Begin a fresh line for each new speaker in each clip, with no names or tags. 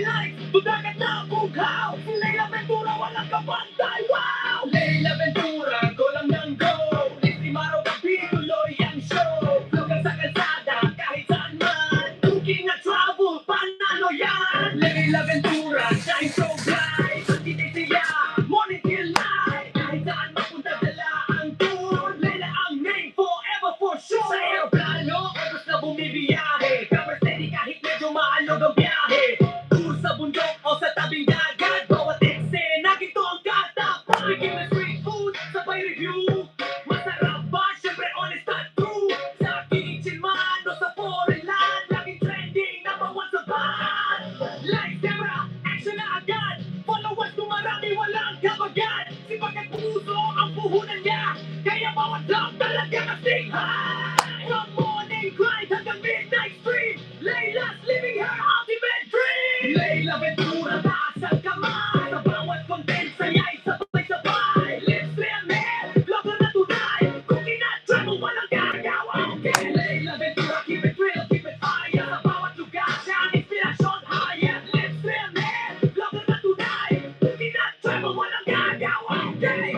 lights, tudagat na bugaw. Si Leila Ventura walang kapantay, wow! Leila Ventura, go lang ng go. Lizzie Maro gabi, tuloy ang show. Lugar sa kalsada, kahit saan man. Cooking at travel, panalo yan. Leila Ventura, shine so bright. Hindi siya, morning till night. Kahit saan mapunta, dala ang tour. Leila ang name forever for sure. Sa aeroplano, oras na bumibiyahe. Cover steady kahit medyo maalog ang biyahe. Tour sa bundok o sa tabing dagat. Bawat eksena, ginto ang katapat. Bigyan ng street food, sabay review. Masarap ba? Siyempre honest at true. Sa kitchen man o sa foreign land, laging trending, number one sa band. Lights, camera, action na agad. Followers kung marami, walang kabagat. Sipag at puso ang puhunan niya. Kaya bawat dog talagang asing high. From morning grind hanggang midnight stream, Leila's living her ultimate dream. Leila Ventura, taas ang kamay. Sa bawat content, saya'y sabay-sabay. Lips real man, vlogger na tunay. Cooking at travel, walang gagawa. Okay, Leila Ventura, keep it real, keep it fire. Sa bawat lugar, siya ang inspirasyon higher. Lips real man, vlogger na tunay. Cooking at travel, walang gagawa. Okay.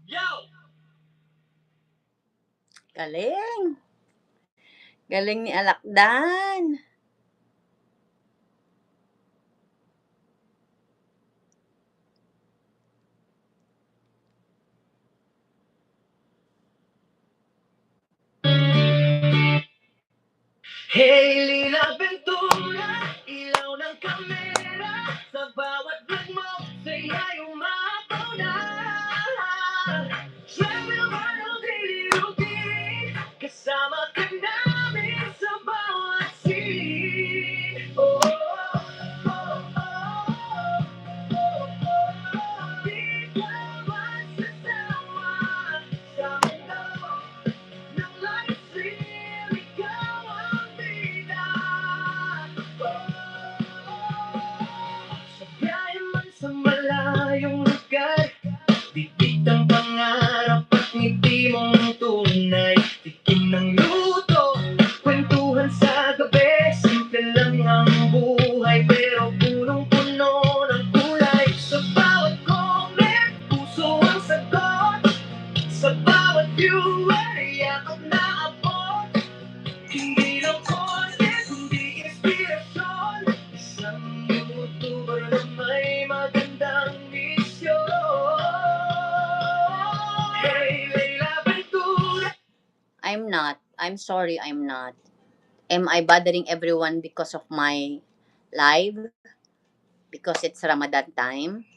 Yo!
Galing. Galing ni Alakdan.
Hey, Leila Ventura, ilaw ng kamera. Sa bawat vlog mo, saya'y umapaw na. Travel around ang daily routine. Kasama ka namin sa bawat scene. Oh, oh, oh, oh, oh, oh, oh. Di ka magsasama sa mundo ng live stream. Ikaw ang bida. Sa biyahe man sa malayong lugar, titik ang pangarap at ngiti mong tunay. Tikim ng luto, kwentuhan sa gabi. Simple lang ang buhay pero punong-puno ng kulay. Sa bawat comment, puso ang sagot. Sa bawat viewer, yakap na abot. Hindi lang content, kundi inspirasyon. Isang YouTuber na may magandang misyon. Hey, Leila Ventura.
I'm not. I'm sorry, I'm not. Am I bothering everyone because of my live? Because it's Ramadan time?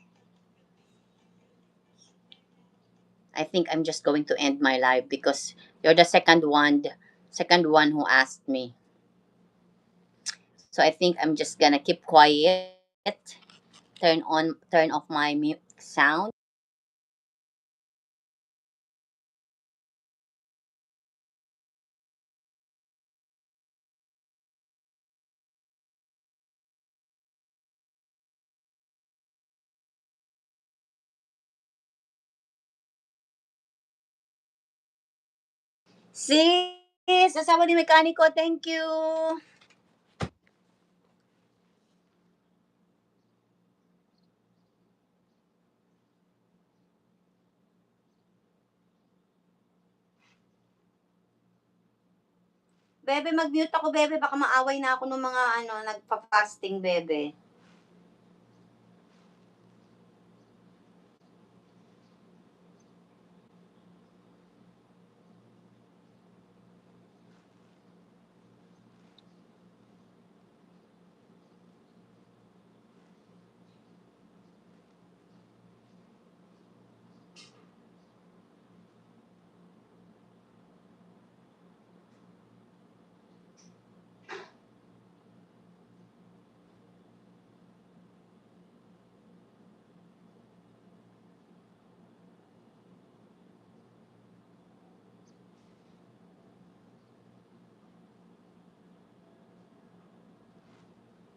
I think I'm just going to end my live because you're the second one who asked me. So I think I'm just gonna keep quiet, turn off my sound. Sis, asawa ni mekaniko, thank you. Bebe, mag-mute ako, bebe. Baka maaway na ako ng mga nagpa-fasting, bebe.